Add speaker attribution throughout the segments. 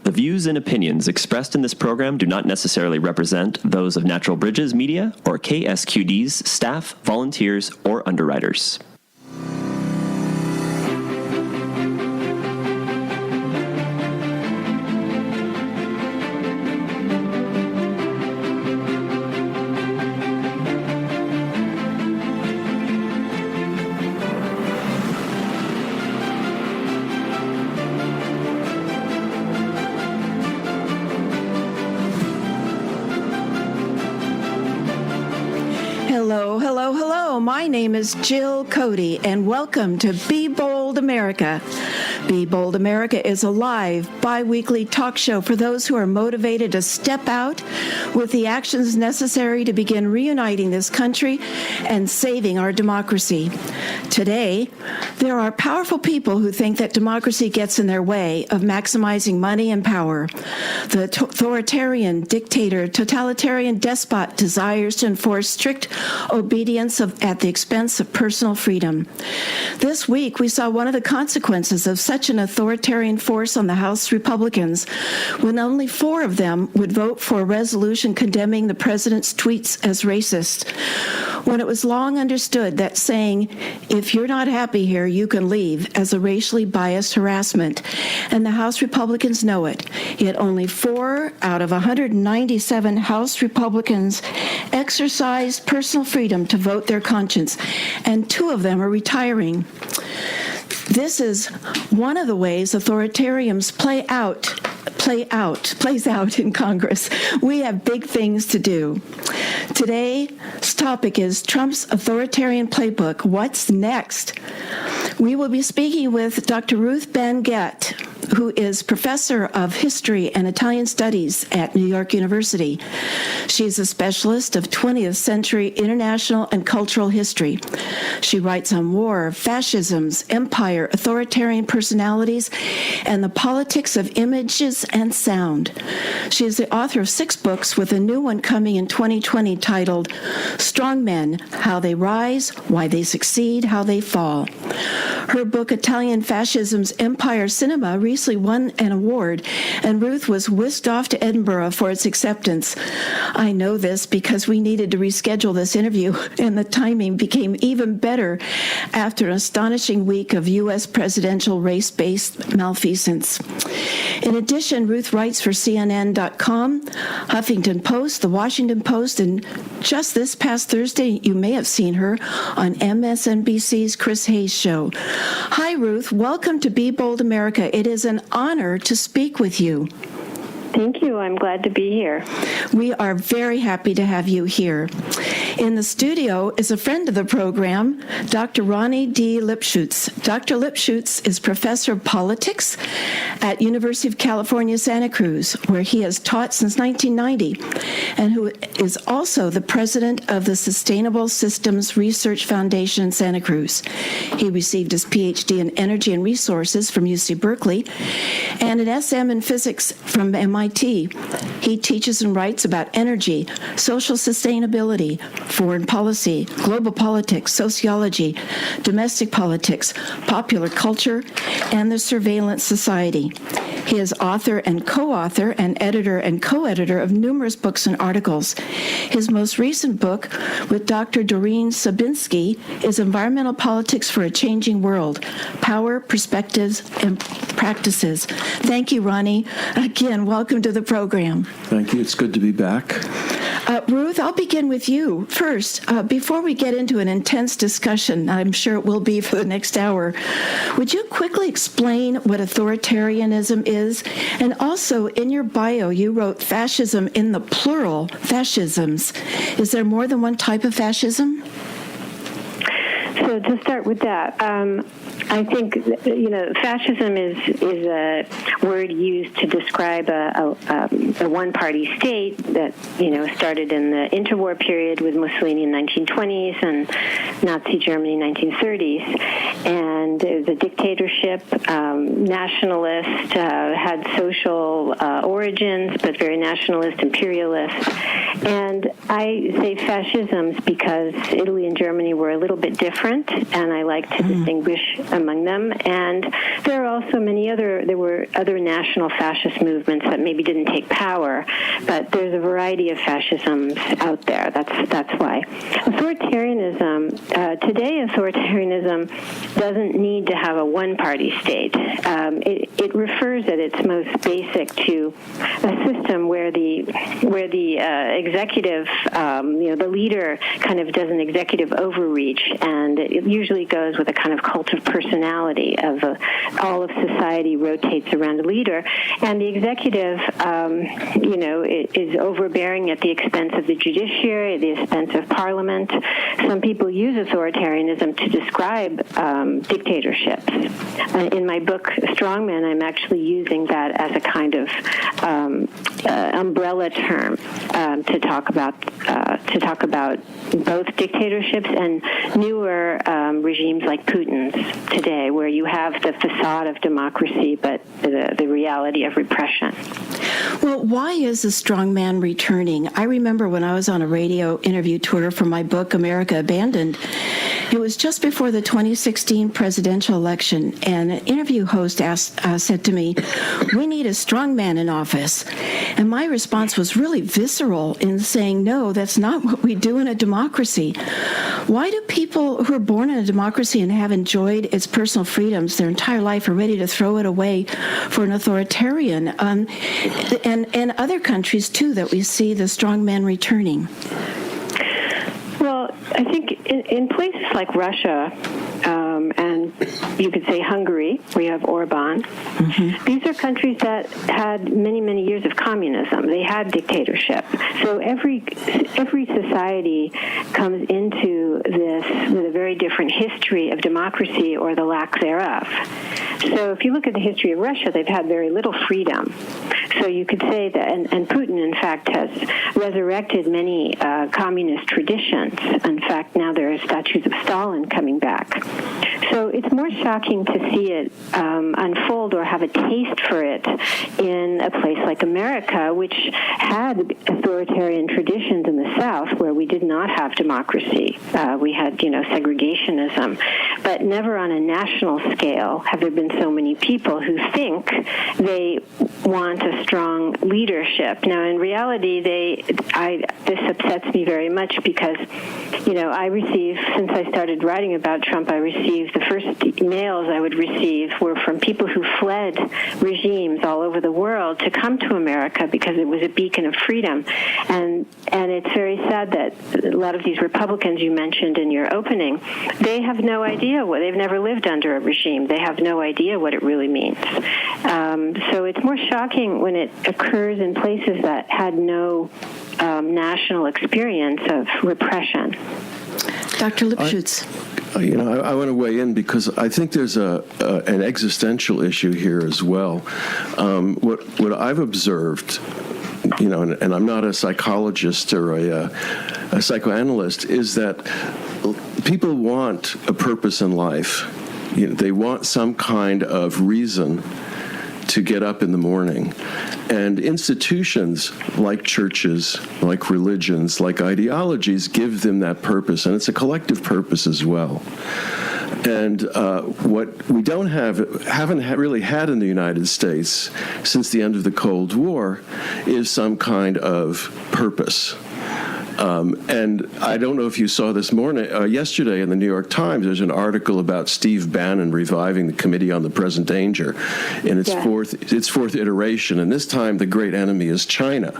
Speaker 1: The views and opinions expressed in this program do not necessarily represent those of Natural Bridges Media or KSQD's staff, volunteers, or underwriters.
Speaker 2: Hello. My name is Jill Cody, and welcome to Be Bold America. Be Bold America is a live, bi-weekly talk show for those who are motivated to step out with the actions necessary to begin reuniting this country and saving our democracy. Today, there are powerful people who think that democracy gets in their way of maximizing money and power. The authoritarian dictator, totalitarian despot desires to enforce strict obedience at the expense of personal freedom. This week, we saw one of the consequences of such an authoritarian force on the House Republicans when only 4 of them would vote for a resolution condemning the president's tweets as racist. When it was long understood that saying, "If you're not happy here, you can leave," as a racially biased harassment, and the House Republicans know it. Yet only 4 out of 197 House Republicans exercised personal freedom to vote their conscience, and 2 of them are retiring. This is one of the ways authoritarians plays out in Congress. We have big things to do. Today's topic is Trump's Authoritarian Playbook. What's next? We will be speaking with Dr. Ruth Ben-Gett, who is professor of history and Italian studies at New York University. She's a specialist of 20th century international and cultural history. She writes on war, fascisms, empire, authoritarian personalities, and the politics of images and sound. She is the author of 6 books, with a new one coming in 2020 titled Strongmen: How They Rise, Why They Succeed, How They Fall. Her book, Italian Fascism's Empire Cinema, recently won an award, and Ruth was whisked off to Edinburgh for its acceptance. I know this because we needed to reschedule this interview, and the timing became even better after an astonishing week of U.S. presidential race-based malfeasance. In addition, Ruth writes for CNN.com, Huffington Post, The Washington Post, and just this past Thursday, you may have seen her on MSNBC's Chris Hayes show. Hi, Ruth. Welcome to Be Bold America. It is an honor to speak with you.
Speaker 3: Thank you. I'm glad to be here.
Speaker 2: We are very happy to have you here. In the studio is a friend of the program, Dr. Ronnie D. Lipschutz. Dr. Lipschutz is professor of politics at University of California, Santa Cruz, where he has taught since 1990, and who is also the president of the Sustainable Systems Research Foundation in Santa Cruz. He received his PhD in Energy and Resources from UC Berkeley and an SM in Physics from MIT. He teaches and writes about energy, social sustainability, foreign policy, global politics, sociology, domestic politics, popular culture, and the surveillance society. He is author and co-author and editor and co-editor of numerous books and articles. His most recent book with Dr. Doreen Sabinsky is Environmental Politics for a Changing World: Power, Perspectives, and Practices. Thank you, Ronnie. Again, welcome to the program.
Speaker 4: Thank you. It's good to be back.
Speaker 2: Ruth, I'll begin with you first. Before we get into an intense discussion, I'm sure it will be for the next hour, would you quickly explain what authoritarianism is? And also, in your bio, you wrote fascism in the plural, fascisms. Is there more than one type of fascism?
Speaker 3: So to start with that, I think, fascism is a word used to describe a one-party state that, started in the interwar period with Mussolini in the 1920s and Nazi Germany in the 1930s. And and it was a dictatorship, nationalist, had social origins, but very nationalist, imperialist. And I say fascisms because Italy and Germany were a little bit different, and I like to distinguish among them. And there are also there were other national fascist movements that maybe didn't take power, but there's a variety of fascisms out there. That's why. Today authoritarianism doesn't need to have a one-party state. It refers at its most basic to a system where the executive, the leader kind of does an executive overreach, and it usually goes with a kind of cult of personality of all of society rotates around a leader, and the executive, is overbearing at the expense of the judiciary, at the expense of parliament. Some people use authoritarianism to describe dictatorships. In my book, Strongmen, I'm actually using that as a kind of umbrella term to talk about both dictatorships and newer regimes like Putin's today, where you have the facade of democracy, but the reality of repression.
Speaker 2: Well, why is the strongman returning? I remember when I was on a radio interview tour for my book, America Abandoned, it was just before the 2016 presidential election, and an interview host said to me, "We need a strongman in office." And my response was really visceral in saying, no, that's not what we do in a democracy. Why do people who are born in a democracy and have enjoyed its personal freedoms their entire life are ready to throw it away for an authoritarian? And other countries, too, that we see the strongman returning.
Speaker 3: Well, I think in places like Russia, and you could say Hungary, where you have Orban, these are countries that had many, many years of communism. They had dictatorship. So every society comes into this with a very different history of democracy or the lack thereof. So if you look at the history of Russia, they've had very little freedom. So you could say that, and Putin, in fact, has resurrected many communist traditions. In fact, now there are statues of Stalin coming back. So it's more shocking to see it unfold or have a taste for it in a place like America, which had authoritarian traditions in the South where we did not have democracy. We had, segregationism. But never on a national scale have there been so many people who think they want a strong leadership. Now, in reality, this upsets me very much because, since I started writing about Trump, I received the first mails I would receive were from people who fled regimes all over the world to come to America because it was a beacon of freedom. And it's very sad that a lot of these Republicans you mentioned in your opening, they have no idea they've never lived under a regime. They have no idea what it really means. So it's more shocking when it occurs in places that had no national experience of repression.
Speaker 2: Dr. Lipschutz.
Speaker 4: I want to weigh in because I think there's an existential issue here as well. What I've observed, and I'm not a psychologist or a psychoanalyst, is that people want a purpose in life. They want some kind of reason to get up in the morning. And institutions like churches, like religions, like ideologies give them that purpose, and it's a collective purpose as well. And what we haven't really had in the United States since the end of the Cold War is some kind of purpose. And I don't know if you saw yesterday in the New York Times, there's an article about Steve Bannon reviving the Committee on the Present Danger in its fourth iteration. And this time, the great enemy is China.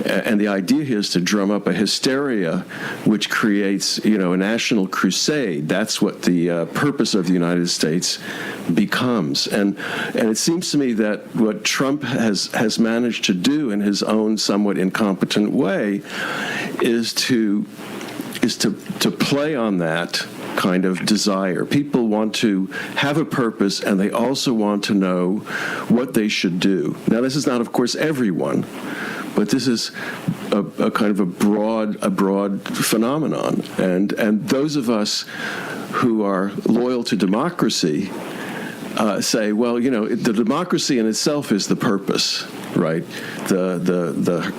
Speaker 4: And the idea here is to drum up a hysteria which creates, a national crusade. That's what the purpose of the United States becomes. And it seems to me that what Trump has managed to do in his own somewhat incompetent way is to play on that kind of desire. People want to have a purpose, and they also want to know what they should do. Now, this is not, of course, everyone, but this is a kind of a broad phenomenon. And those of us who are loyal to democracy say, well, the democracy in itself is the purpose, right? The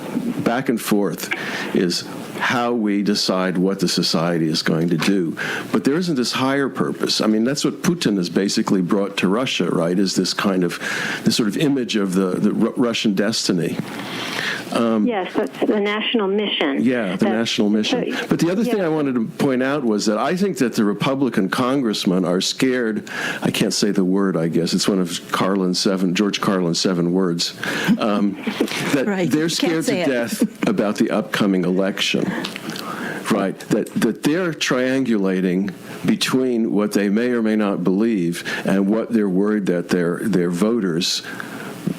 Speaker 4: back and forth is how we decide what the society is going to do. But there isn't this higher purpose. I mean, that's what Putin has basically brought to Russia, right, is this sort of image of the Russian destiny.
Speaker 3: Yes, that's the national mission.
Speaker 4: Yeah, the national mission. But the other thing I wanted to point out was that I think that the Republican congressmen are scared. I can't say the word, I guess. It's one of George Carlin's 7 words. That
Speaker 2: right.
Speaker 4: They're scared to death about the upcoming election. Right, that they're triangulating between what they may or may not believe and what they're worried that their voters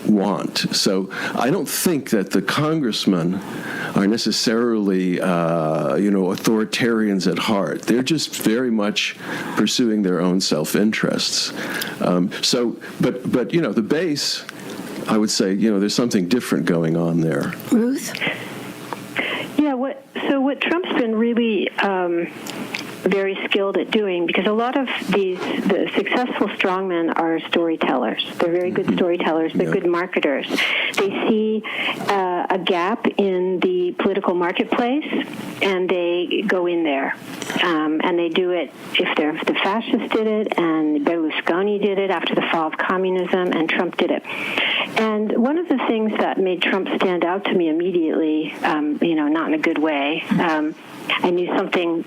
Speaker 4: want. So I don't think that the congressmen are necessarily, authoritarians at heart. They're just very much pursuing their own self-interests. But the base, I would say, there's something different going on there.
Speaker 2: Ruth?
Speaker 3: Yeah, what Trump's been really very skilled at doing, because a lot of the successful strongmen are storytellers. They're very good storytellers. They're good marketers. They see a gap in the political marketplace, and they go in there. And they do it if the fascists did it, and Berlusconi did it after the fall of communism, and Trump did it. And one of the things that made Trump stand out to me immediately, not in a good way, I knew something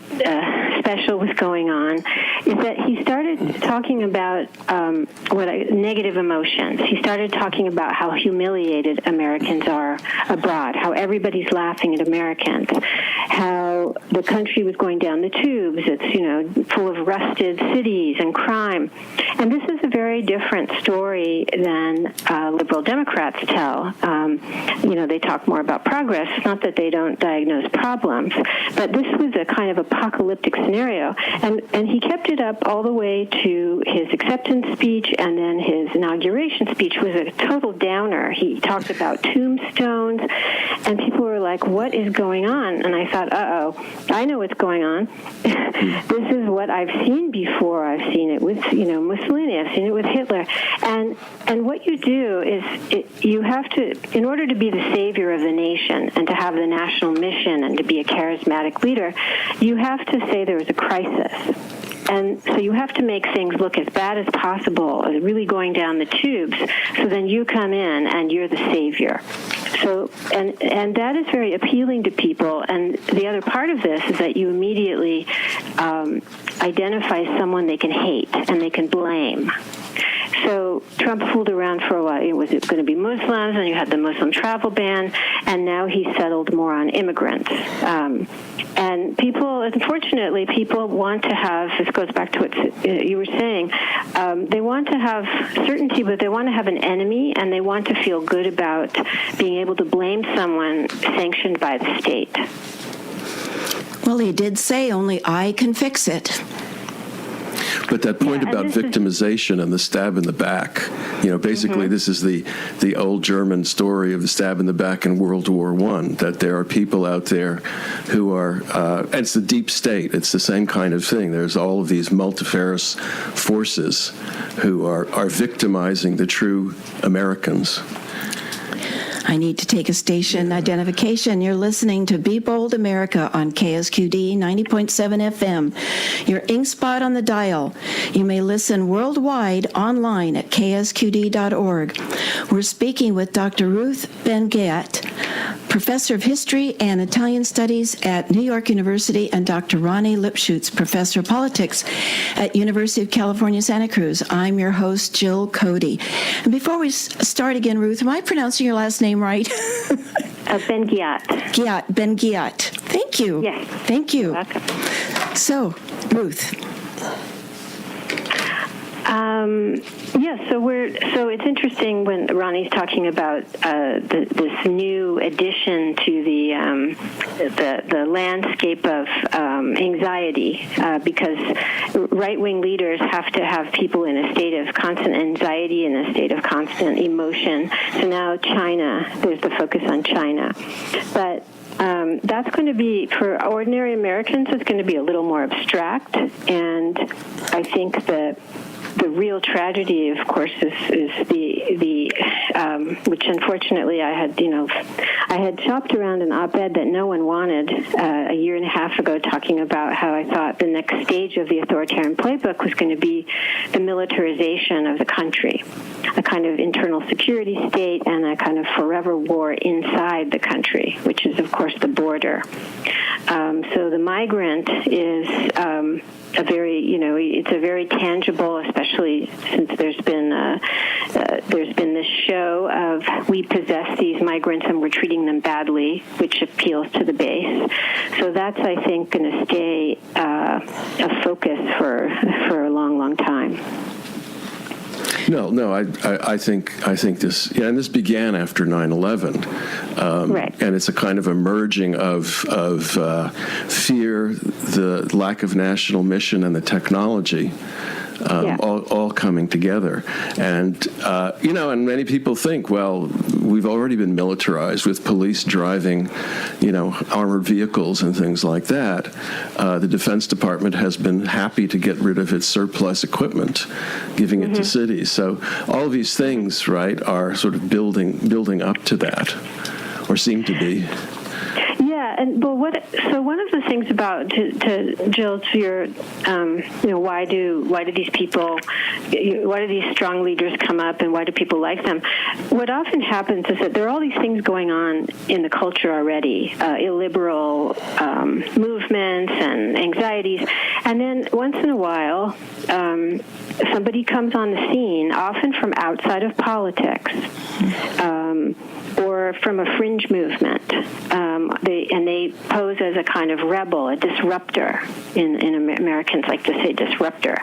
Speaker 3: special was going on, is that he started talking about negative emotions. He started talking about how humiliated Americans are abroad, how everybody's laughing at Americans, how the country was going down the tubes. It's, full of rusted cities and crime. And this is a very different story than liberal Democrats tell. They talk more about progress, not that they don't diagnose problems, but this was a kind of apocalyptic scenario. And he kept it up all the way to his acceptance speech, and then his inauguration speech was a total downer. He talked about tombstones, and people were like, what is going on? And I thought, I know what's going on. This is what I've seen before. I've seen it with, Mussolini. I've seen it with Hitler. And what you do is you have to, in order to be the savior of the nation and to have the national mission and to be a charismatic leader, you have to say there was a crisis. And so you have to make things look as bad as possible, really going down the tubes, so then you come in and you're the savior. So, and that is very appealing to people. And the other part of this is that you immediately identify someone they can hate and they can blame. So Trump fooled around for a while. Was it going to be Muslims? And you had the Muslim travel ban. And now he's settled more on immigrants. And people, unfortunately, people want to have, this goes back to what you were saying, they want to have certainty, but they want to have an enemy, and they want to feel good about being able to blame someone sanctioned by the state.
Speaker 2: Well, he did say only I can fix it.
Speaker 4: But that point about victimization and the stab in the back, basically this is the old German story of the stab in the back in World War I, that there are people out there who are, and it's the deep state, it's the same kind of thing. There's all of these multifarious forces who are victimizing the true Americans.
Speaker 2: I need to take a station identification. You're listening to Be Bold America on KSQD 90.7 FM. Your ink spot on the dial. You may listen worldwide online at ksqd.org. We're speaking with Dr. Ruth Ben-Ghiat, Professor of History and Italian Studies at New York University, and Dr. Ronnie Lipschutz, Professor of Politics at University of California, Santa Cruz. I'm your host, Jill Cody. And before we start again, Ruth, am I pronouncing your last name right?
Speaker 3: Ben-Ghiat.
Speaker 2: Ben-Ghiat. Thank you.
Speaker 3: Yes.
Speaker 2: Thank you.
Speaker 3: You're welcome.
Speaker 2: So, Ruth.
Speaker 3: So it's interesting when Ronnie's talking about this new addition to the landscape of anxiety, because right-wing leaders have to have people in a state of constant anxiety and a state of constant emotion. So now China, there's the focus on China, but that's going to be, for ordinary Americans, it's going to be a little more abstract. And I think the real tragedy, of course, is the which unfortunately I had shopped around an op-ed that no one wanted a year and a half ago, talking about how I thought the next stage of the authoritarian playbook was going to be the militarization of the country, a kind of internal security state and a kind of forever war inside the country, which is, of course, the border. So the migrant is it's a very tangible, especially since there's been this show of we possess these migrants and we're treating them badly, which appeals to the base. So that's, I think, going to stay a focus for a long, long time.
Speaker 4: No, I think this, and this began after 9/11,
Speaker 3: right.
Speaker 4: And it's a kind of a merging of fear, the lack of national mission, and the technology. All coming together. And, and many people think, well, we've already been militarized with police driving, armored vehicles and things like that. The Defense Department has been happy to get rid of its surplus equipment, giving it to cities. So all of these things, right, are sort of building up to that, or seem to be.
Speaker 3: Yeah, and so one of the things about to Jill, to your why do these people, why do these strong leaders come up, and why do people like them? What often happens is that there are all these things going on in the culture already, illiberal movements and anxieties, and then once in a while somebody comes on the scene, often from outside of politics. Or from a fringe movement, they pose as a kind of rebel, a disruptor. In Americans like to say disruptor,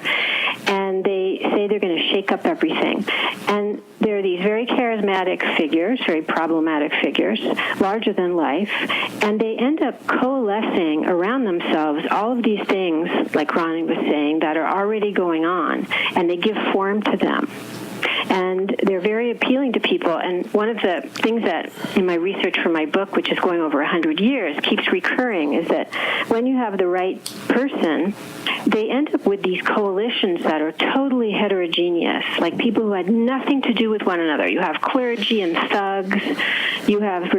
Speaker 3: and they say they're going to shake up everything. And there are these very charismatic figures, very problematic figures, larger than life, and they end up coalescing around themselves all of these things, like Ronnie was saying, that are already going on, and they give form to them. And they're very appealing to people. And one of the things that in my research for my book, which is going over 100 years, keeps recurring is that when you have the right person, they end up with these coalitions that are totally heterogeneous, like people who had nothing to do with one another. You have clergy and thugs, you have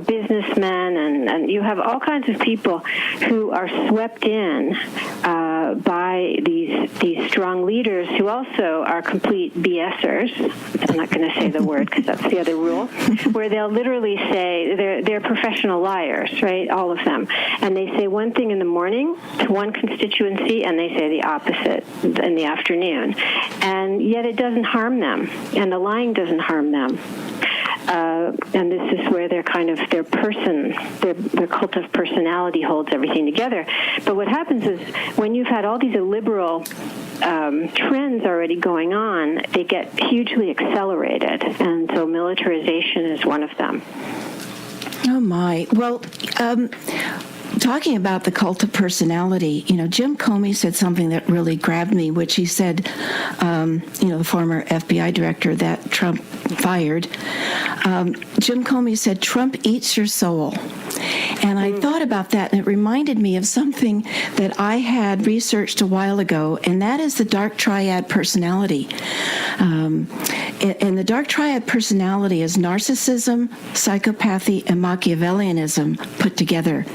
Speaker 3: businessmen, and you have all kinds of people who are swept in by these strong leaders who also are complete BSers. I'm not going to say the word because that's the other rule, where they'll literally say they're professional liars, right, all of them. And they say one thing in the morning to one constituency, and they say the opposite in the afternoon. And yet it doesn't harm them, and the lying doesn't harm them. And this is where their cult of personality holds everything together. But what happens is when you've had all these illiberal trends already going on, they get hugely accelerated. And so militarization is one of them.
Speaker 2: Oh, my. Well, talking about the cult of personality, Jim Comey said something that really grabbed me, which he said, the former FBI director that Trump fired, Jim Comey said, "Trump eats your soul." And I thought about that, and it reminded me of something that I had researched a while ago, and that is the dark triad personality. And the dark triad personality is narcissism, psychopathy, and Machiavellianism put together.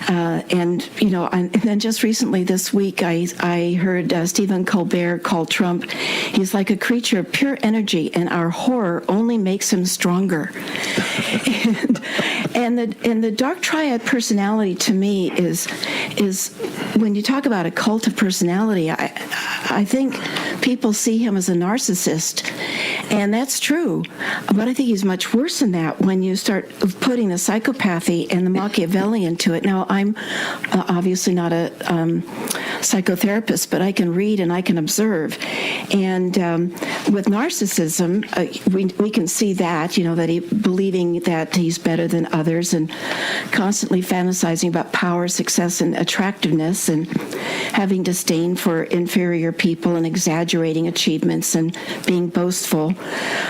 Speaker 2: And then just recently this week, I heard Stephen Colbert call Trump, he's like a creature of pure energy, and our horror only makes him stronger. and the dark triad personality to me is when you talk about a cult of personality, I think people see him as a narcissist, and that's true. But I think he's much worse than that when you start putting the psychopathy and the Machiavellian to it. Now, I'm obviously not a psychotherapist, but I can read and I can observe. And with narcissism, we can see that, that he believing that he's better than others and constantly fantasizing about power, success, and attractiveness, and having disdain for inferior people and exaggerating exaggerating achievements and being boastful.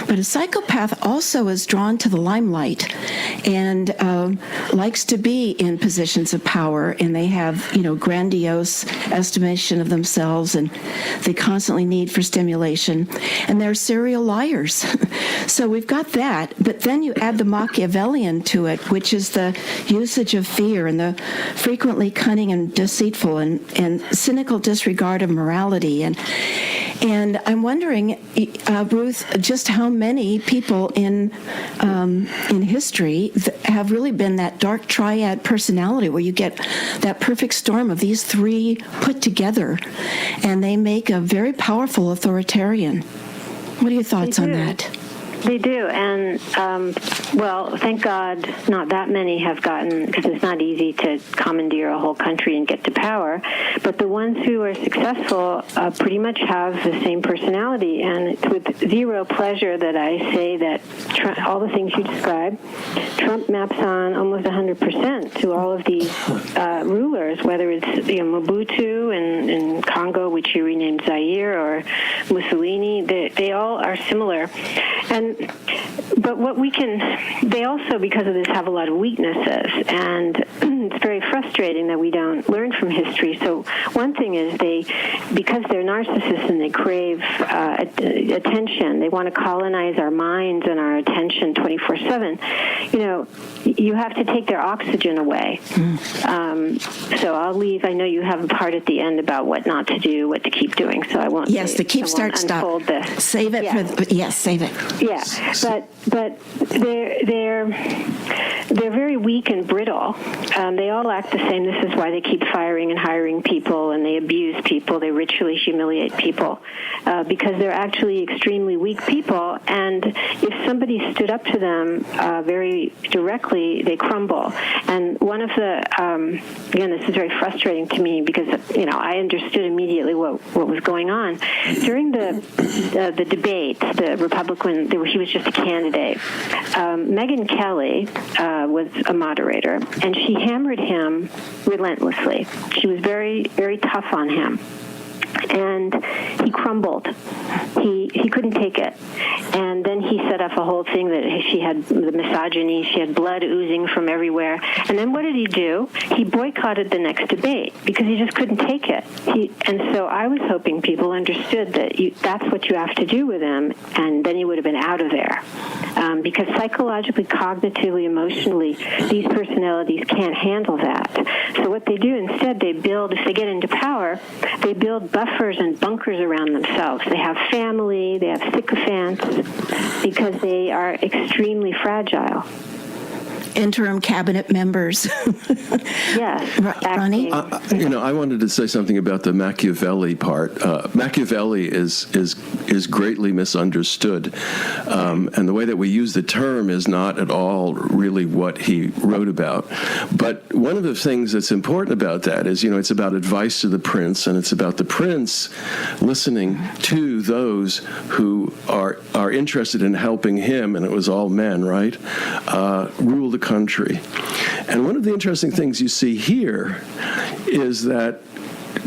Speaker 2: But a psychopath also is drawn to the limelight and likes to be in positions of power, and they have, grandiose estimation of themselves, and they constantly need for stimulation, and they're serial liars. So we've got that, but then you add the Machiavellian to it, which is the usage of fear and the frequently cunning and deceitful and cynical disregard of morality. And I'm wondering, Ruth, just how many people in history have really been that dark triad personality where you get that perfect storm of these three put together, and they make a very powerful authoritarian. What are your thoughts on that?
Speaker 3: They do, and well, thank God not that many have gotten, because it's not easy to commandeer a whole country and get to power, but the ones who are successful pretty much have the same personality, and it's with zero pleasure that I say that all the things you described, Trump maps on almost 100% to all of these rulers, whether it's Mobutu in Congo, which he renamed Zaire, or Mussolini. They all are similar. But what they also, because of this, have a lot of weaknesses, and it's very frustrating that we don't learn from history. So one thing is because they're narcissists and they crave attention, they want to colonize our minds and our attention 24/7. You have to take their oxygen away. So I'll leave. I know you have a part at the end about what not to do, what to keep doing, so I won't.
Speaker 2: Yes, the keep, start, stop. Save it for, yes, save it.
Speaker 3: Yeah, but they're very weak and brittle. They all act the same. This is why they keep firing and hiring people, and they abuse people. They ritually humiliate people because they're actually extremely weak people. And if somebody stood up to them very directly, they crumble. And one of the again, this is very frustrating to me because I understood immediately what was going on during the debate. The Republican, he was just a candidate. Megyn Kelly was a moderator, and she hammered him relentlessly. She was very, very tough on him. And he crumbled. He couldn't take it. And then he set up a whole thing that she had the misogyny, she had blood oozing from everywhere. And then what did he do? He boycotted the next debate because he just couldn't take it. And so I was hoping people understood that that's what you have to do with him, and then he would have been out of there. Because psychologically, cognitively, emotionally, these personalities can't handle that. So what they do instead, if they get into power, they build buffers and bunkers around themselves. They have family, they have sycophants, because they are extremely fragile.
Speaker 2: Interim cabinet members.
Speaker 3: Yes.
Speaker 2: Ronnie?
Speaker 4: I wanted to say something about the Machiavelli part. Machiavelli is greatly misunderstood, and the way that we use the term is not at all really what he wrote about. But one of the things that's important about that is, it's about advice to the prince, and it's about the prince listening to those who are interested in helping him, and it was all men, right? Rule the country. And one of the interesting things you see here is that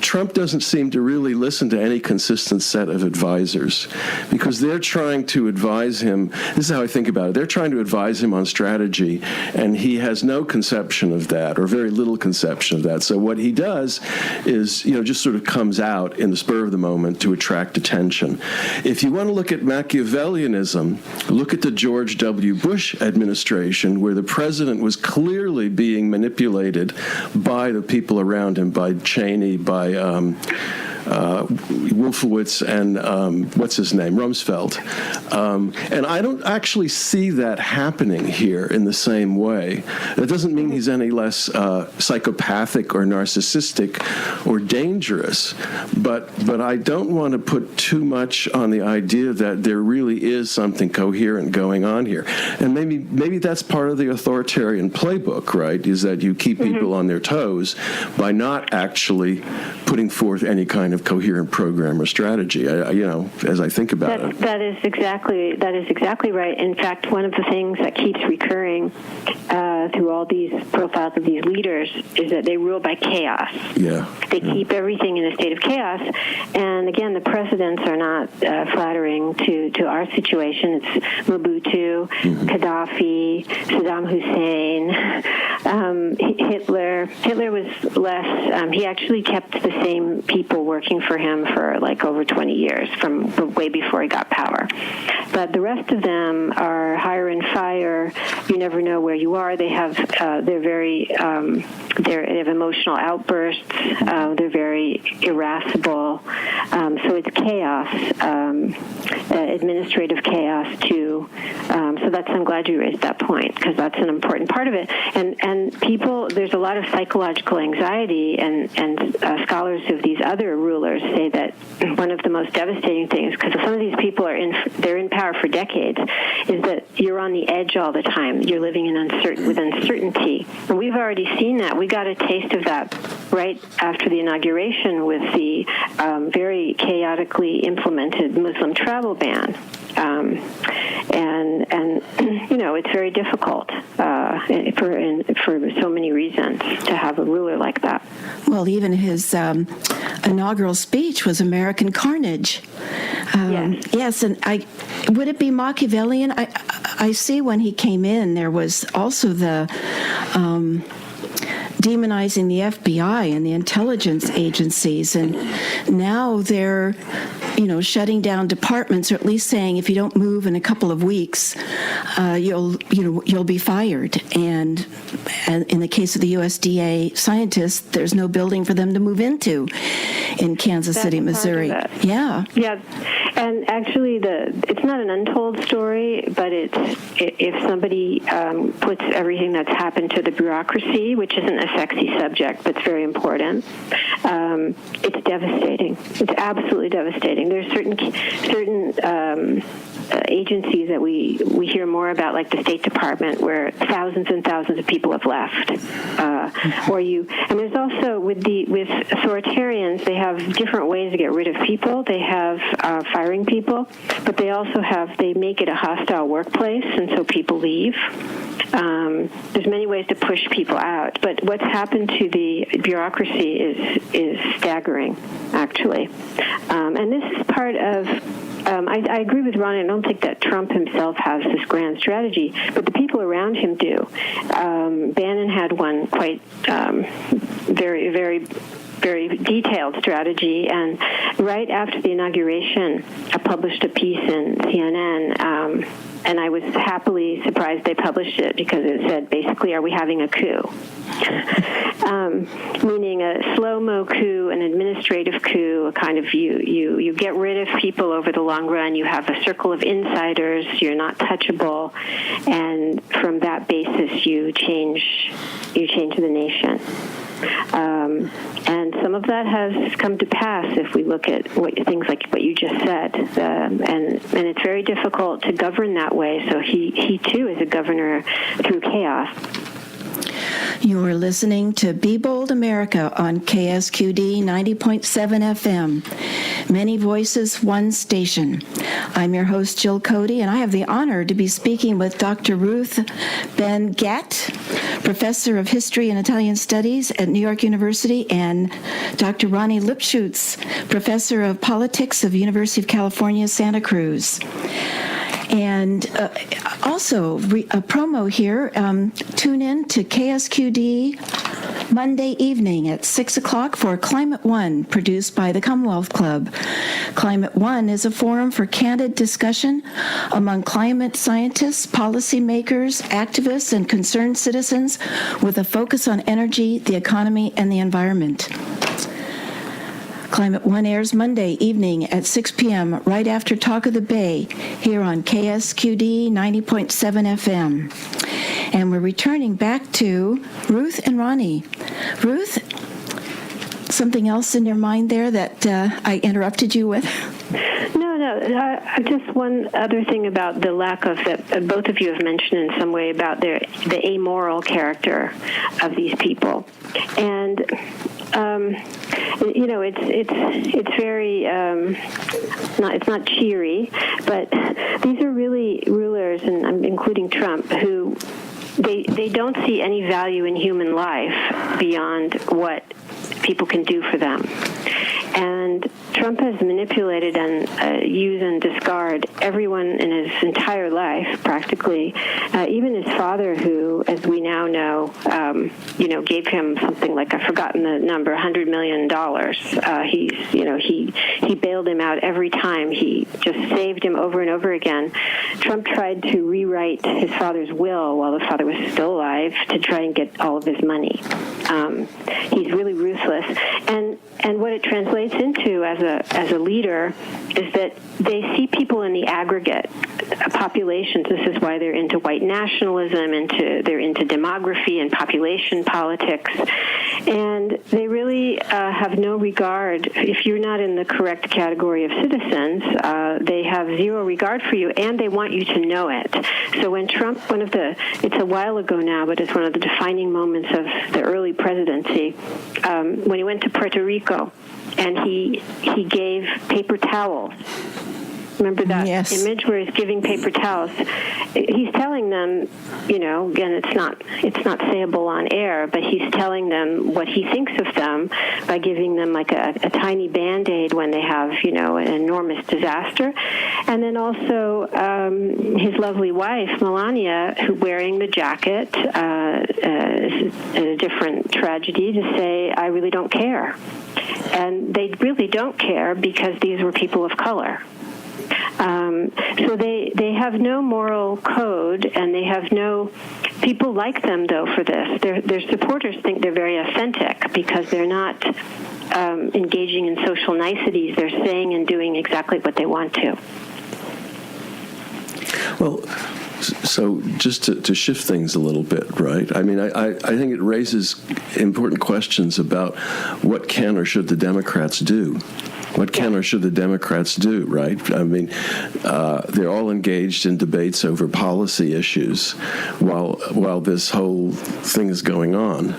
Speaker 4: Trump doesn't seem to really listen to any consistent set of advisors, because they're trying to advise him. This is how I think about it. They're trying to advise him on strategy, and he has no conception of that, or very little conception of that. So what he does is, just sort of comes out in the spur of the moment to attract attention. If you want to look at Machiavellianism, look at the George W. Bush administration, where the president was clearly being manipulated by the people around him, by Cheney, by Wolfowitz and what's his name, Rumsfeld. And I don't actually see that happening here in the same way. That doesn't mean he's any less psychopathic or narcissistic or dangerous, but I don't want to put too much on the idea that there really is something coherent going on here. And maybe that's part of the authoritarian playbook, right, is that you keep people on their toes by not actually putting forth any kind of of coherent program or strategy. As I think about it.
Speaker 3: That is exactly right. In fact, one of the things that keeps recurring through all these profiles of these leaders is that they rule by chaos.
Speaker 4: Yeah.
Speaker 3: They keep everything in a state of chaos. And again, the precedents are not flattering to our situation. It's Mobutu, Gaddafi, Saddam Hussein, Hitler. Hitler was less. He actually kept the same people working for him for like over 20 years, from way before he got power. But the rest of them are hire and fire. You never know where you are. They have they have emotional outbursts. They're very irascible. So it's chaos, administrative chaos too. So I'm glad you raised that point, because that's an important part of it. And people, there's a lot of psychological anxiety, and scholars of these other rulers say that one of the most devastating things, because some of these people they're in power for decades, is that you're on the edge all the time. You're living with uncertainty. And we've already seen that. We got a taste of that right after the inauguration with the very chaotically implemented Muslim travel ban. And it's very difficult for so many reasons to have a ruler like that.
Speaker 2: Well, even his inaugural speech was American carnage.
Speaker 3: Yes.
Speaker 2: Yes, and would it be Machiavellian? I see when he came in, there was also the demonizing the FBI and the intelligence agencies, and now they're shutting down departments, or at least saying if you don't move in a couple of weeks, you'll be fired. And in the case of the USDA scientists, there's no building for them to move into in Kansas City, Missouri. Yeah.
Speaker 3: And actually, it's not an untold story, but if somebody puts everything that's happened to the bureaucracy, which isn't a sexy subject, but it's very important, it's devastating. It's absolutely devastating. There's certain agencies that we hear more about, like the State Department, where thousands and thousands of people have left. And there's also with authoritarians, they have different ways to get rid of people. They have firing people, but they make it a hostile workplace, and so people leave. There's many ways to push people out, but what's happened to the bureaucracy is staggering, actually. And this is part of. I agree with Ron. I don't think that Trump himself has this grand strategy, but the people around him do. Bannon had one quite very, very, very detailed strategy, and right after the inauguration, I published a piece in CNN, and I was happily surprised they published it, because it said, basically, are we having a coup? Meaning a slow-mo coup, an administrative coup, a kind of you get rid of people over the long run. You have a circle of insiders. You're not touchable, and from that basis, you change the nation. And some of that has come to pass if we look at things like what you just said. And it's very difficult to govern that way. So he too is a governor through chaos.
Speaker 2: You're listening to Be Bold America on KSQD 90.7 FM. Many voices, one station. I'm your host, Jill Cody, and I have the honor to be speaking with Dr. Ruth Ben-Gatt, Professor of History and Italian Studies at New York University, and Dr. Ronnie Lipschutz, Professor of Politics of University of California, Santa Cruz. And also, a promo here, tune in to KSQD Monday evening at 6 o'clock for Climate One, produced by the Commonwealth Club. Climate One is a forum for candid discussion among climate scientists, policymakers, activists, and concerned citizens with a focus on energy, the economy, and the environment. Climate One airs Monday evening at 6 p.m. right after Talk of the Bay here on KSQD 90.7 FM. And we're returning back to Ruth and Ronnie. Ruth, something else in your mind there that I interrupted you with?
Speaker 3: No. Just one other thing about the lack of that both of you have mentioned in some way about the amoral character of these people. And it's very it's not cheery, but these are really rulers, and I'm including Trump, who they don't see any value in human life beyond what people can do for them. And Trump has manipulated and use and discard everyone in his entire life, practically. Even his father, who, as we now know, gave him something like, I've forgotten the number, $100 million. He bailed him out every time. He just saved him over and over again. Trump tried to rewrite his father's will while the father was still alive to try and get all of his money. He's really ruthless, and what it translates into as a leader is that they see people in the aggregate, populations. This is why they're into white nationalism, they're into demography and population politics, and they really have no regard. If you're not in the correct category of citizens, they have zero regard for you, and they want you to know it. So when Trump, it's a while ago now, but it's one of the defining moments of the early presidency, when he went to Puerto Rico, and he gave paper towels. Remember that image where he's giving paper towels? He's telling them, again, it's not sayable on air, but he's telling them what he thinks of them by giving them like a tiny Band-Aid when they have, an enormous disaster. And then also his lovely wife, Melania, who wearing the jacket, a different tragedy, to say, I really don't care. And they really don't care because these were people of color. So they have no moral code, and they have no people like them, though, for this. Their supporters think they're very authentic because they're not engaging in social niceties. They're saying and doing exactly what they want to.
Speaker 4: Well, so just to shift things a little bit, right? I mean, I think it raises important questions about what can or should the Democrats do. What can or should the Democrats do, right? I mean, they're all engaged in debates over policy issues while this whole thing is going on,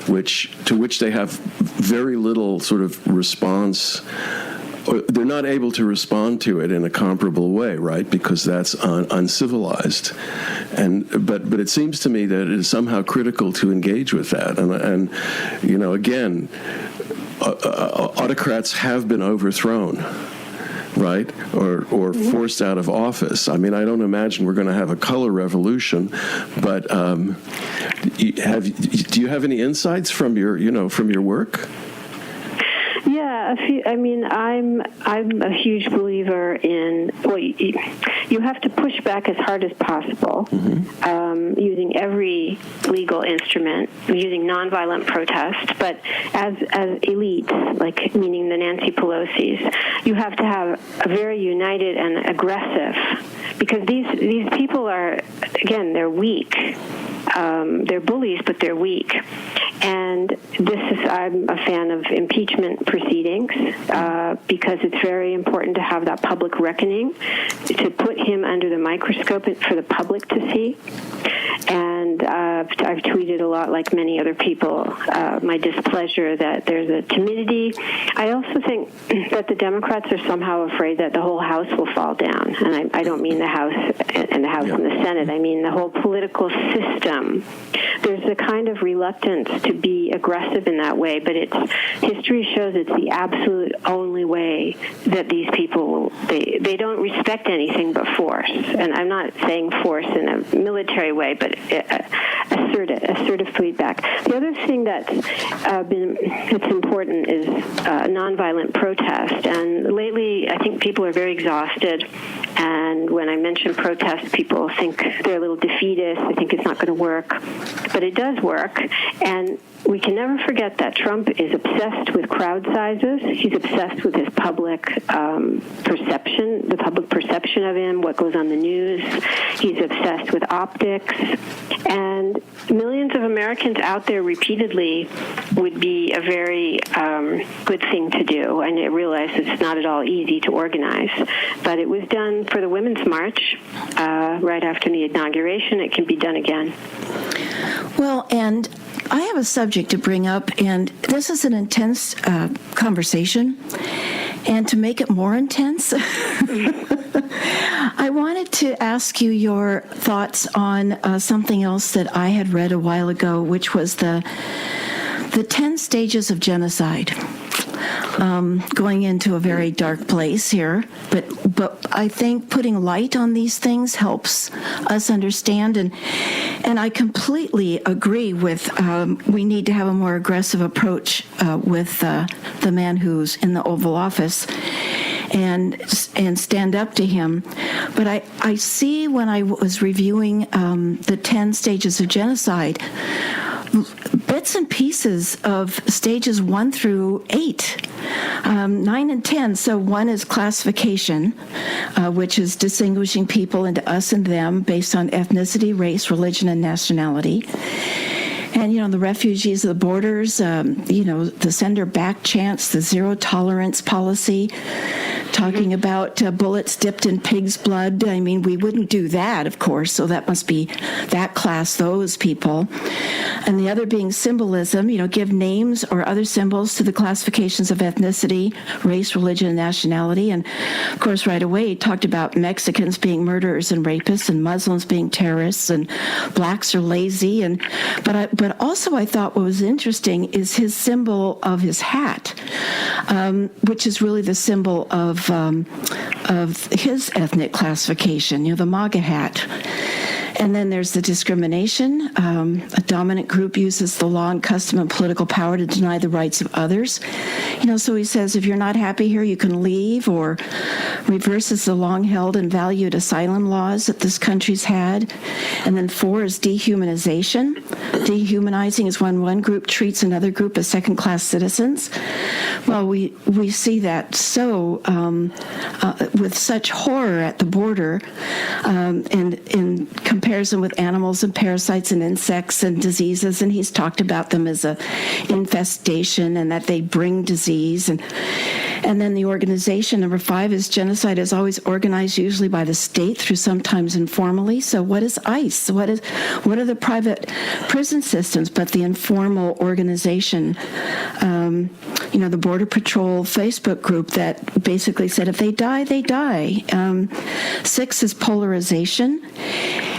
Speaker 4: to which they have very little sort of response. They're not able to respond to it in a comparable way, right? Because that's uncivilized, but it seems to me that it is somehow critical to engage with that, and again, autocrats have been overthrown, right, or forced out of office. I mean, I don't imagine we're going to have a color revolution, but do you have any insights from your work?
Speaker 3: Yeah, I'm a huge believer in, you have to push back as hard as possible, using every legal instrument, using nonviolent protest, but as elites, like meaning the Nancy Pelosi's, you have to have a very united and aggressive, because these people are, again, they're weak. They're bullies, but they're weak. And I'm a fan of impeachment proceedings because it's very important to have that public reckoning, to put him under the microscope for the public to see. And I've tweeted a lot, like many other people, my displeasure that there's a timidity. I also think that the Democrats are somehow afraid that the whole House will fall down. And I don't mean the House and the Senate. I mean the whole political system. There's a kind of reluctance to be aggressive in that way, but history shows it's the absolute only way that these people, they don't respect anything but force. And I'm not saying force in a military way, but assertive feedback. The other thing that's important is nonviolent protest. And lately, I think people are very exhausted. And when I mention protest, people think they're a little defeatist. They think it's not going to work. But it does work. And we can never forget that Trump is obsessed with crowd sizes. He's obsessed with his public perception, the public perception of him, what goes on the news. He's obsessed with optics. And millions of Americans out there repeatedly would be a very good thing to do. And I realize it's not at all easy to organize. But it was done for the Women's March right after the inauguration. It can be done again.
Speaker 2: Well, and I have a subject to bring up, and this is an intense conversation. And to make it more intense, I wanted to ask you your thoughts on something else that I had read a while ago, which was the 10 stages of genocide. Going into a very dark place here, but I think putting light on these things helps us understand, and I completely agree with we need to have a more aggressive approach with the man who's in the Oval Office and stand up to him. But I see when I was reviewing the 10 stages of genocide, bits and pieces of stages 1 through 8, 9 and 10. So 1 is classification, which is distinguishing people into us and them based on ethnicity, race, religion, and nationality. And, the refugees of the borders, the sender back chance, the zero tolerance policy, talking about bullets dipped in pig's blood. I mean, we wouldn't do that, of course, so that must be that class, those people. And the other being symbolism, give names or other symbols to the classifications of ethnicity, race, religion, and nationality. And, of course, right away, he talked about Mexicans being murderers and rapists and Muslims being terrorists and blacks are lazy. But also I thought what was interesting is his symbol of his hat, which is really the symbol of his ethnic classification, the MAGA hat. And then there's the discrimination. A dominant group uses the law and custom and political power to deny the rights of others. So he says, if you're not happy here, you can leave, or reverses the long-held and valued asylum laws that this country's had. And then 4 is dehumanization. Dehumanizing is when one group treats another group as second-class citizens. Well, we see that with such horror at the border, and in comparison with animals and parasites and insects and diseases, and he's talked about them as a infestation and that they bring disease. And then the organization, number 5, is genocide is always organized usually by the state through sometimes informally. So what is ICE? What are the private prison systems but the informal organization? The Border Patrol Facebook group that basically said if they die, they die. 6 is polarization.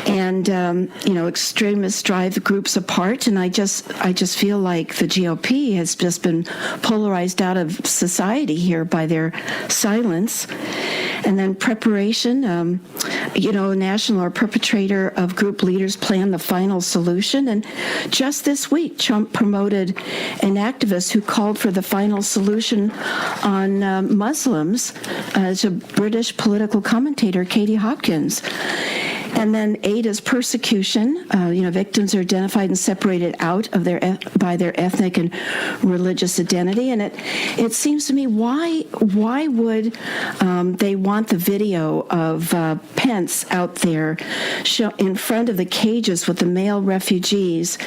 Speaker 2: And, extremists drive groups apart. And I just feel like the GOP has just been polarized out of society here by their silence. And then preparation, national or perpetrator of group leaders plan the final solution. And just this week, Trump promoted an activist who called for the final solution on Muslims as a British political commentator, Katie Hopkins. And then 8 is persecution. Victims are identified and separated out of by their ethnic and religious identity. And it seems to me, why would they want the video of Pence out there in front of the cages with the male refugees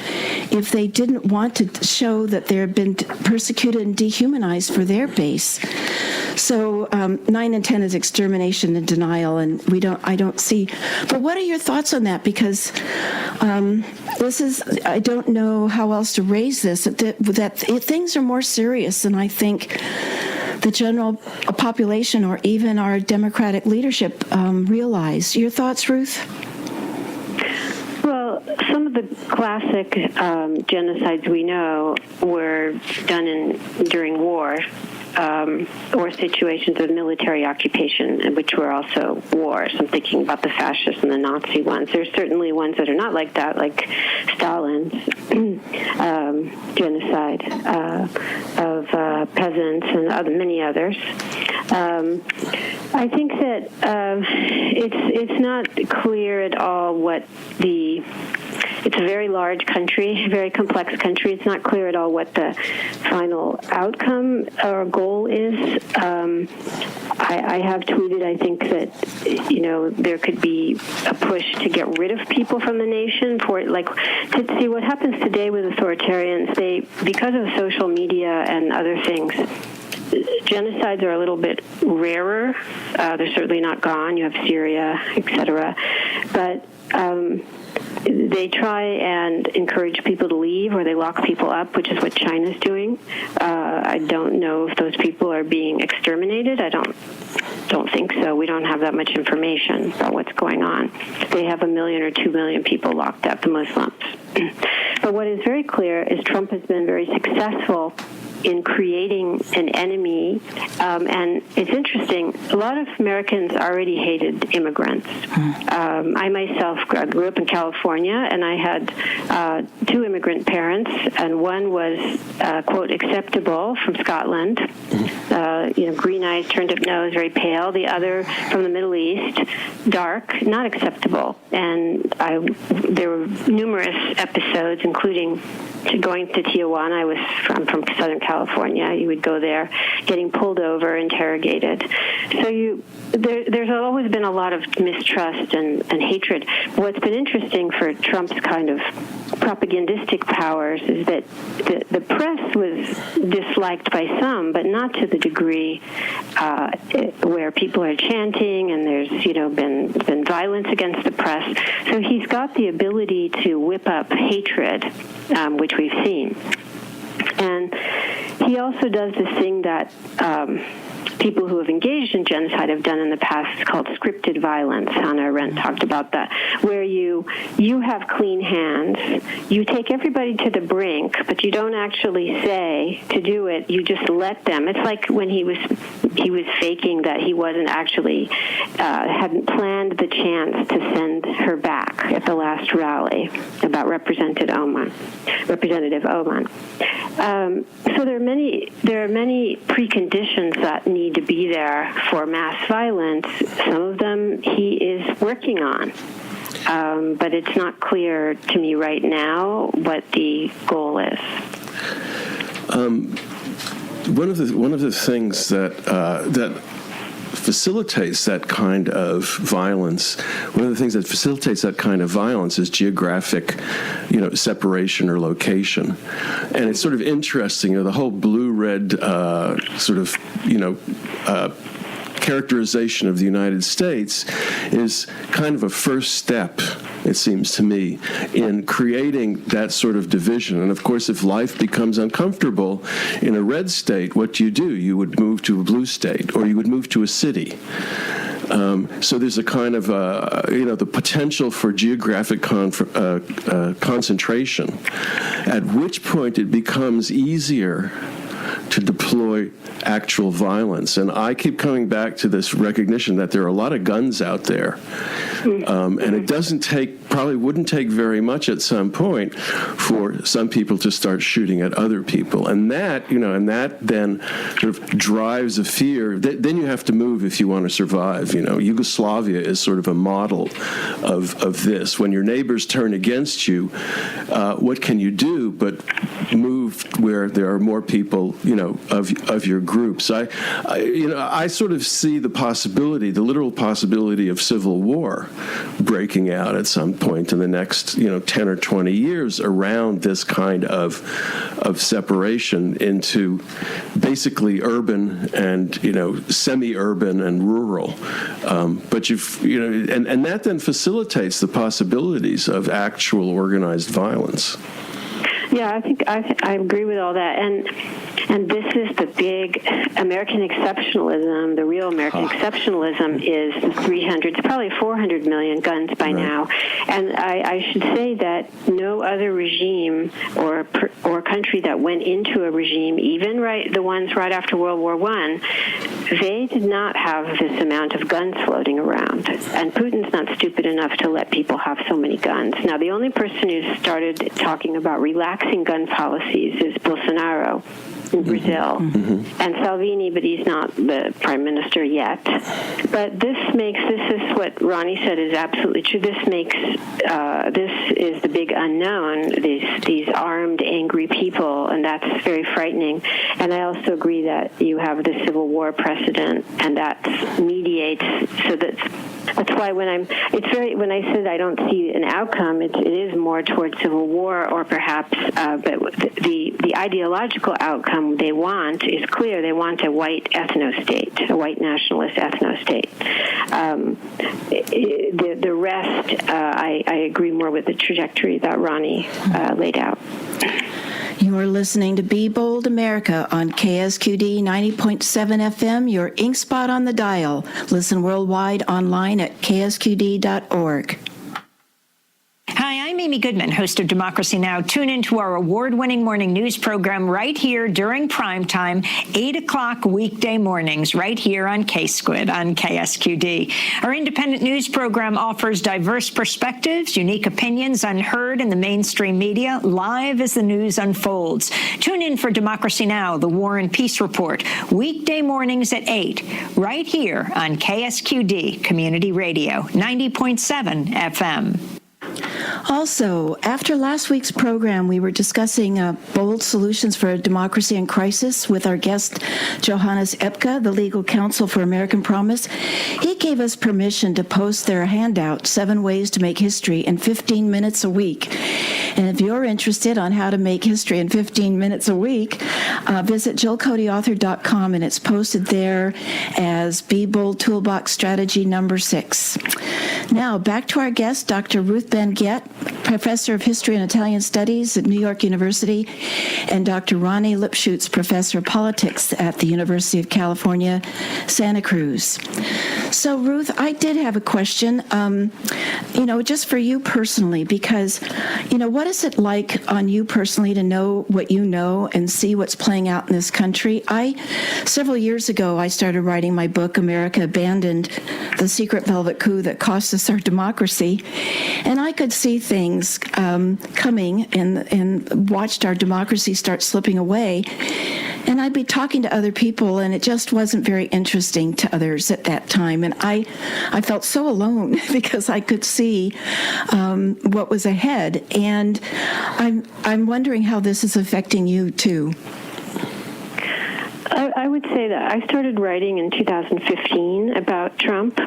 Speaker 2: if they didn't want to show that they've been persecuted and dehumanized for their base? So 9 and 10 is extermination and denial, and I don't see. But what are your thoughts on that? Because I don't know how else to raise this. That things are more serious than I think the general population or even our democratic leadership realize. Your thoughts, Ruth?
Speaker 3: Well, some of the classic genocides we know were done during war. Or situations of military occupation, which were also wars. I'm thinking about the fascist and the Nazi ones. There's certainly ones that are not like that, like Stalin's genocide of peasants and many others. I think that it's not clear at all what it's a very large country, very complex country. It's not clear at all what the final outcome or goal is. I have tweeted, I think that, there could be a push to get rid of people from the nation to see what happens today with authoritarians. Because of social media and other things, genocides are a little bit rarer. They're certainly not gone. You have Syria, etc. But they try and encourage people to leave, or they lock people up, which is what China's doing. I don't know if those people are being exterminated. I don't think so. We don't have that much information about what's going on. They have 1 million or 2 million people locked up, the Muslims. But what is very clear is Trump has been very successful in creating an enemy, and it's interesting, a lot of Americans already hated immigrants. I myself grew up in California, and I had 2 immigrant parents, and one was, quote, acceptable, from Scotland, green eyes, turned up nose, very pale. The other from the Middle East, dark, not acceptable. And there were numerous episodes, including going to Tijuana. I'm from Southern California. You would go there, getting pulled over, interrogated. So there's always been a lot of mistrust and hatred. What's been interesting for Trump's kind of propagandistic powers is that the press was disliked by some, but not to the degree where people are chanting and there's been violence against the press. So he's got the ability to whip up hatred, which we've seen. And he also does this thing that people who have engaged in genocide have done in the past. It's called scripted violence. Hannah Arendt talked about that, where you have clean hands, you take everybody to the brink, but you don't actually say to do it. You just let them. It's like when he was faking that he wasn't actually hadn't planned the chance to send her back at the last rally about Representative Oman. So there are many preconditions that need to be there for mass violence. Some of them he is working on, but it's not clear to me right now what the goal is.
Speaker 4: One of the things that facilitates that kind of violence. One of the things that facilitates that kind of violence is geographic, separation or location. And it's sort of interesting, the whole blue-red characterization of the United States is kind of a first step, it seems to me, in creating that sort of division. And of course, if life becomes uncomfortable in a red state, what do? You would move to a blue state, or you would move to a city. So there's a kind of, the potential for geographic concentration, at which point it becomes easier to deploy actual violence. And I keep coming back to this recognition that there are a lot of guns out there. And it probably wouldn't take very much at some point for some people to start shooting at other people. And that then sort of drives a fear. Then you have to move if you want to survive. Yugoslavia is sort of a model of this. When your neighbors turn against you, what can you do but move where there are more people, of your groups? I sort of see the literal possibility of civil war breaking out at some point in the next 10 or 20 years around this kind of separation into basically urban and semi-urban and rural, but and that then facilitates the possibilities of actual organized violence.
Speaker 3: Yeah, I think I agree with all that, and this is the big American exceptionalism. The real American exceptionalism is the 300, probably 400 million guns by now, and I should say that no other regime or country that went into a regime, even the ones right after World War I, they did not have this amount of guns floating around, and Putin's not stupid enough to let people have so many guns. Now, the only person who started talking about relaxing gun policies is Bolsonaro in Brazil, and Salvini, but he's not the prime minister yet. But this is what Ronnie said is absolutely true. This is the big unknown, these armed, angry people, and that's very frightening. And I also agree that you have the Civil War precedent, and that mediates, so that's why when I said I don't see an outcome, it is more towards civil war or perhaps but the ideological outcome they want is clear. They want a white ethno-state, a white nationalist ethno-state. The rest, I agree more with the trajectory that Ronnie laid out.
Speaker 2: You are listening to Be Bold America on KSQD 90.7 FM, your ink spot on the dial. Listen worldwide online at ksqd.org.
Speaker 5: Hi, I'm Amy Goodman, host of Democracy Now! Tune into our award-winning morning news program right here during prime time, 8 o'clock weekday mornings, right here on KSQD, on KSQD. Our independent news program offers diverse perspectives, unique opinions unheard in the mainstream media, live as the news unfolds. Tune in for Democracy Now!, the War and Peace Report, weekday mornings at 8, right here on KSQD Community Radio, 90.7 FM.
Speaker 2: Also, after last week's program, we were discussing bold solutions for a democracy in crisis with our guest, Johannes Epke, the legal counsel for American Promise. He gave us permission to post their handout, 7 Ways to Make History in 15 minutes a week. And if you're interested on how to make history in 15 minutes a week, visit JillCodyAuthor.com, and it's posted there as Be Bold Toolbox Strategy number 6. Now, back to our guest, Dr. Ruth Ben-Ghiat, Professor of History and Italian Studies at New York University, and Dr. Ronnie Lipschutz, Professor of Politics at the University of California, Santa Cruz. So, Ruth, I did have a question, just for you personally, because, what is it like on you personally to know what you know and see what's playing out in this country? Several years ago, I started writing my book, America Abandoned, The Secret Velvet Coup That Cost Us Our Democracy, and I could see things coming and watched our democracy start slipping away. And I'd be talking to other people, and it just wasn't very interesting to others at that time. And I felt so alone because I could see what was ahead. And I'm wondering how this is affecting you, too.
Speaker 3: I would say that I started writing in 2015 about Trump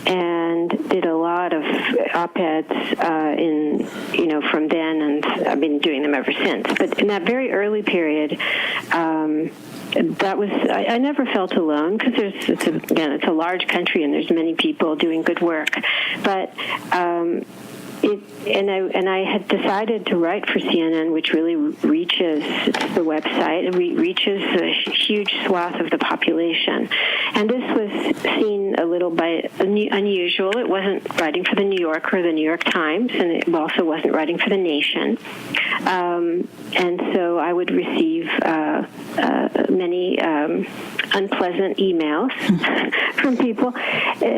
Speaker 3: and did a lot of op-eds from then, and I've been doing them ever since. But in that very early period, I never felt alone because it's a large country and there's many people doing good work, but. I had decided to write for CNN, which really reaches, it's the website, it reaches a huge swath of the population. And this was seen a little unusual. It wasn't writing for the New Yorker or the New York Times, and it also wasn't writing for the Nation. And so I would receive many unpleasant emails from people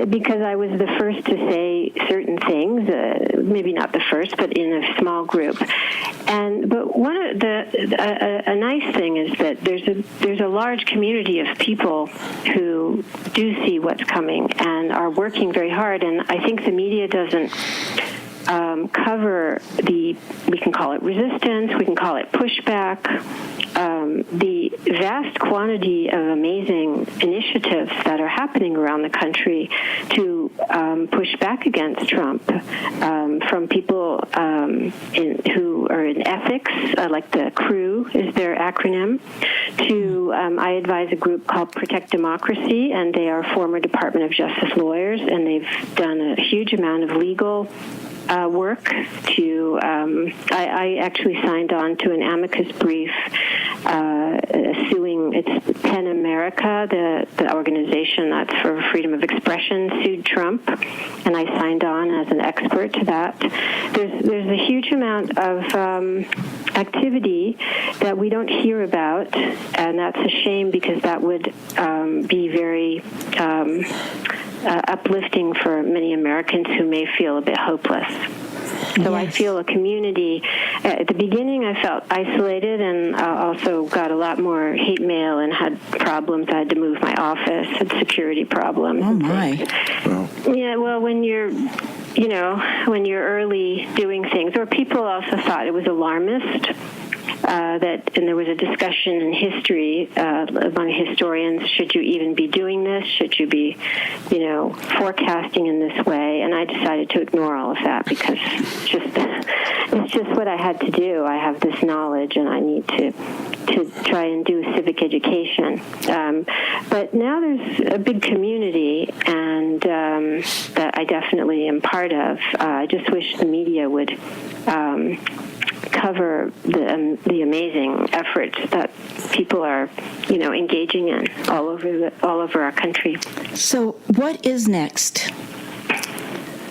Speaker 3: because I was the first to say certain things, maybe not the first, but in a small group. But one of a nice thing is that there's a large community of people who do see what's coming and are working very hard. And I think the media doesn't cover we can call it resistance, we can call it pushback, the vast quantity of amazing initiatives that are happening around the country to push back against Trump, from people who are in ethics, like the CREW is their acronym, to I advise a group called Protect Democracy, and they are former Department of Justice lawyers, and they've done a huge amount of legal work to, I actually signed on to an amicus brief suing, it's PEN America, the organization that's for freedom of expression, sued Trump, and I signed on as an expert to that. There's a huge amount of activity that we don't hear about, and that's a shame because that would be very uplifting for many Americans who may feel a bit hopeless. So yes. I feel a community. At the beginning, I felt isolated and also got a lot more hate mail and had problems. I had to move my office, had security problems.
Speaker 2: Oh, my.
Speaker 4: Wow.
Speaker 3: Yeah, well, when you're early doing things, or people also thought it was alarmist. and there was a discussion in history among historians, should you even be doing this? Should you be, forecasting in this way? And I decided to ignore all of that because it's just what I had to do. I have this knowledge, and I need to try and do civic education. But now there's a big community, and that I definitely am part of. I just wish the media would cover the amazing efforts that people are, engaging in all over our country.
Speaker 2: So, what is next?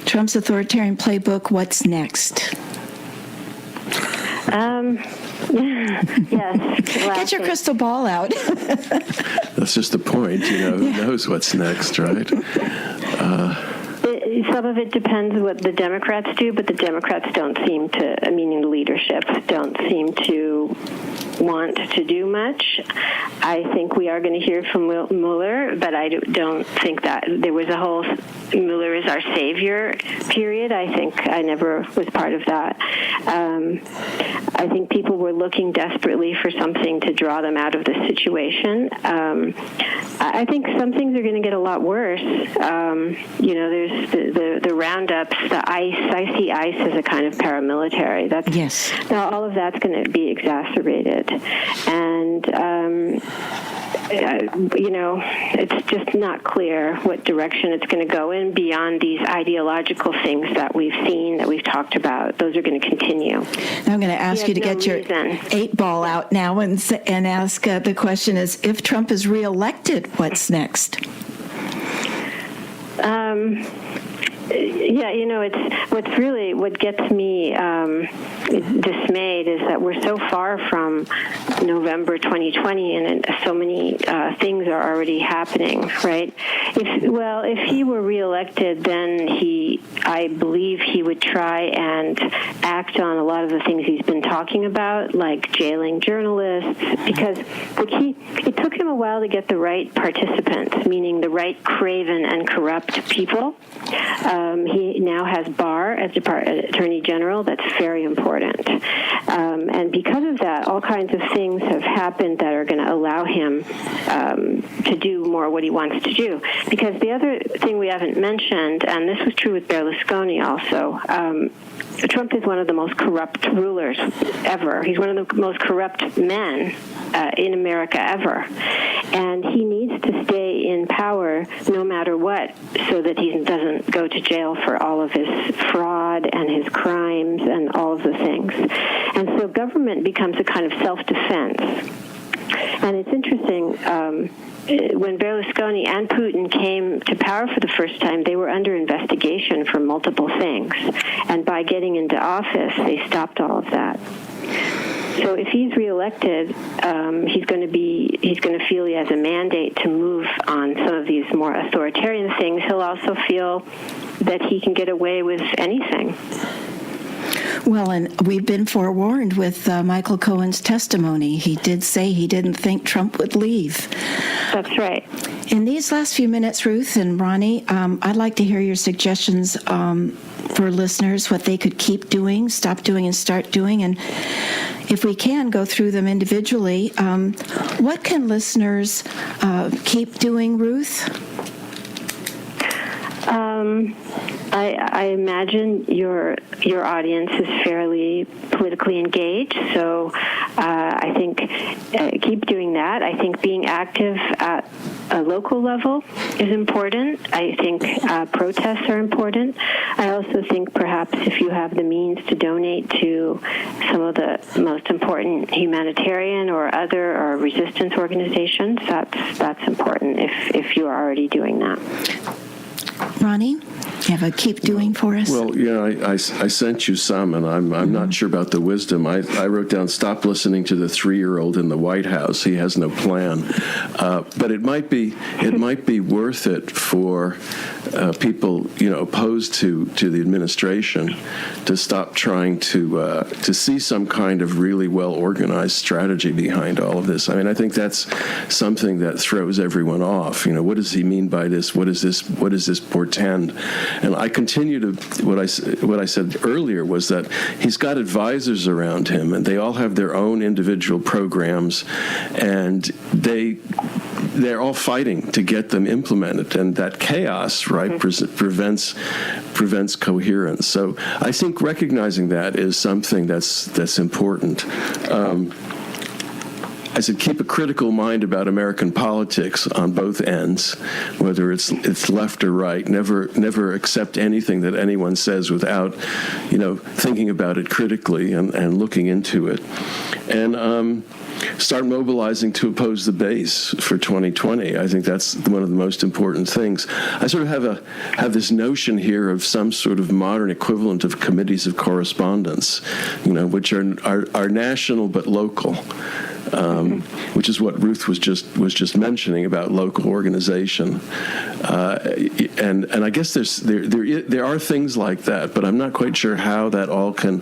Speaker 2: Trump's Authoritarian Playbook. What's next?
Speaker 3: Yes.
Speaker 2: Get your crystal ball out.
Speaker 4: That's just the point, who knows what's next, right?
Speaker 3: Some of it depends what the Democrats do, but the Democrats don't seem to, meaning the leadership, don't seem to want to do much. I think we are going to hear from Mueller, but I don't think that there was a whole Mueller is our savior period. I think I never was part of that. I think people were looking desperately for something to draw them out of the situation. I think some things are going to get a lot worse. There's the roundups, the ICE. I see ICE as a kind of paramilitary.
Speaker 2: Yes.
Speaker 3: Now all of that's going to be exacerbated, and it's just not clear what direction it's going to go in beyond these ideological things that we've seen, that we've talked about. Those are going to continue.
Speaker 2: Now I'm going to ask you to get your 8-ball out now and ask the question is, if Trump is reelected, what's next?
Speaker 3: It's what gets me dismayed is that we're so far from November 2020, and so many things are already happening. Right? If he were reelected, then I believe he would try and act on a lot of the things he's been talking about, like jailing journalists, because it took him a while to get the right participants, meaning the right craven and corrupt people. He now has Barr as Attorney General. That's very important. And because of that, all kinds of things have happened that are going to allow him to do more what he wants to do. Because the other thing we haven't mentioned, and this was true with Berlusconi also, Trump is one of the most corrupt rulers ever. He's one of the most corrupt men in America ever. And he needs to stay in power no matter what, so that he doesn't go to jail for all of his fraud and his crimes and all of the things. And so government becomes a kind of self-defense. And it's interesting, when Berlusconi and Putin came to power for the first time, they were under investigation for multiple things. And by getting into office, they stopped all of that. So if he's reelected, he's going to feel he has a mandate to move on some of these more authoritarian things. He'll also feel that he can get away with anything.
Speaker 2: Well, and we've been forewarned with Michael Cohen's testimony. He did say he didn't think Trump would leave.
Speaker 3: That's right.
Speaker 2: In these last few minutes, Ruth and Ronnie, I'd like to hear your suggestions for listeners, what they could keep doing, stop doing, and start doing. And if we can, go through them individually. What can listeners keep doing, Ruth?
Speaker 3: I imagine your audience is fairly politically engaged, so I think keep doing that. I think being active at a local level is important. I think protests are important. I also think perhaps if you have the means to donate to some of the most important humanitarian or other or resistance organizations, that's important if you are already doing that.
Speaker 2: Ronnie, you have a keep doing for us?
Speaker 4: Well, I sent you some, and I'm not sure about the wisdom. I wrote down, stop listening to the 3-year-old in the White House. He has no plan. But it might be worth it for people, opposed to the administration to stop trying to see some kind of really well-organized strategy behind all of this. I mean, I think that's something that throws everyone off. What does he mean by this? What does this portend? And I continue to, what I said earlier was that he's got advisors around him, and they all have their own individual programs, and they're all fighting to get them implemented, and that chaos, right, prevents coherence. So I think recognizing that is something that's important. I said, keep a critical mind about American politics on both ends, whether it's left or right. Never accept anything that anyone says without, thinking about it critically and looking into it. And start mobilizing to oppose the base for 2020. I think that's one of the most important things. I sort of have this notion here of some sort of modern equivalent of committees of correspondence, which are national but local. Which is what Ruth was just mentioning about local organization, and I guess there are things like that, but I'm not quite sure how that all can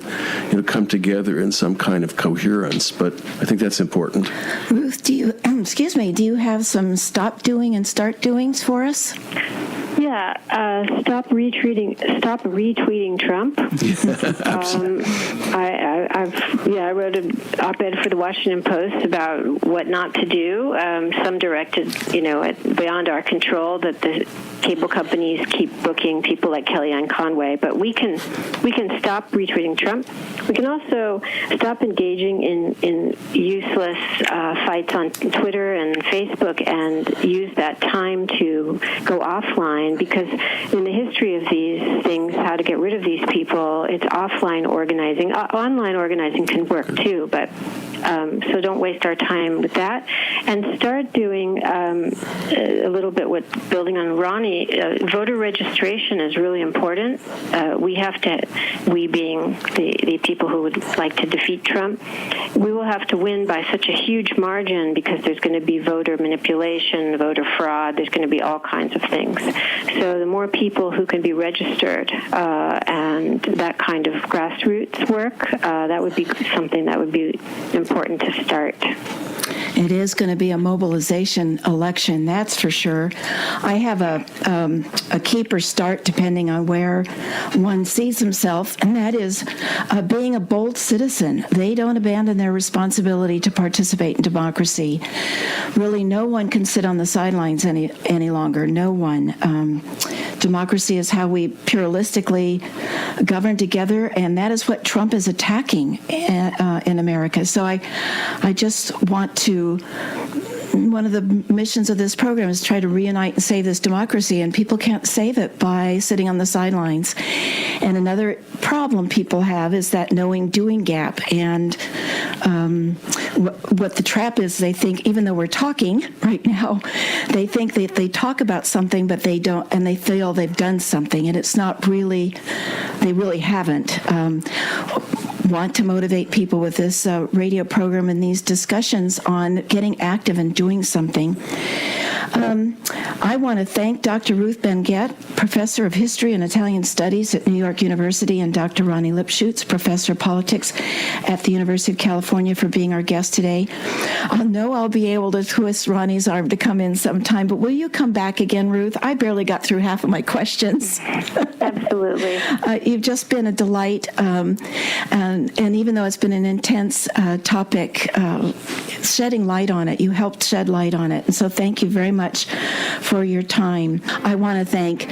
Speaker 4: come together in some kind of coherence. But I think that's important.
Speaker 2: Ruth, do you have some stop doing and start doings for us?
Speaker 3: Yeah, stop retweeting Trump. I wrote an op-ed for the Washington Post about what not to do. Some directed, beyond our control, that the cable companies keep booking people like Kellyanne Conway. But we can stop retweeting Trump. We can also stop engaging in useless fights on Twitter and Facebook, and use that time to go offline. Because in the history of these things, how to get rid of these people, it's offline organizing. Online organizing can work too, but so don't waste our time with that. And start doing a little bit with building on Ronnie. Voter registration is really important. We being the people who would like to defeat Trump, we will have to win by such a huge margin, because there's going to be voter manipulation, voter fraud. There's going to be all kinds of things. So the more people who can be registered and that kind of grassroots work, that would be something that would be important to start.
Speaker 2: It is going to be a mobilization election, that's for sure. I have a keep or start, depending on where one sees himself, and that is being a bold citizen. They don't abandon their responsibility to participate in democracy. Really, no one can sit on the sidelines any longer. No one. Democracy is how we pluralistically govern together, and that is what Trump is attacking in America. So I just want to, one of the missions of this program is try to reunite and save this democracy, and people can't save it by sitting on the sidelines. And another problem people have is that knowing-doing gap, and what the trap is, they think, even though we're talking right now, they think that they talk about something, but they don't, and they feel they've done something, and it's not really, they really haven't. Want to motivate people with this radio program and these discussions on getting active and doing something. I want to thank Dr. Ruth Ben-Gett, Professor of History and Italian Studies at New York University, and Dr. Ronnie Lipschutz, Professor of Politics at the University of California, for being our guest today. I know I'll be able to twist Ronnie's arm to come in sometime, but will you come back again, Ruth? I barely got through half of my questions.
Speaker 3: Absolutely.
Speaker 2: You've just been a delight, and even though it's been an intense topic, shedding light on it, you helped shed light on it, and so thank you very much for your time. I want to thank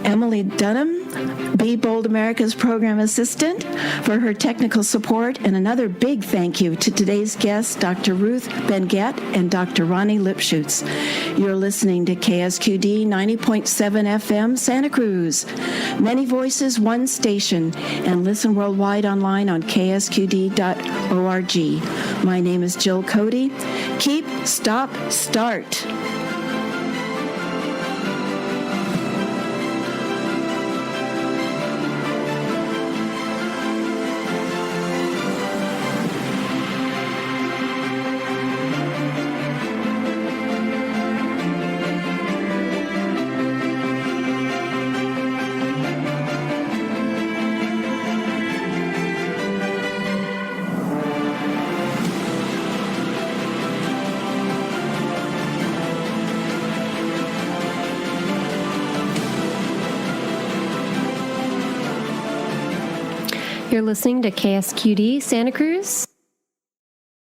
Speaker 2: Emily Dunham, Be Bold America's program assistant, for her technical support, and another big thank you to today's guests, Dr. Ruth Ben-Gett and Dr. Ronnie Lipschutz. You're listening to KSQD 90.7 FM, Santa Cruz. Many voices, one station, and listen worldwide online on ksqd.org. My name is Jill Cody. Keep, stop, start.
Speaker 6: You're listening to KSQD Santa Cruz.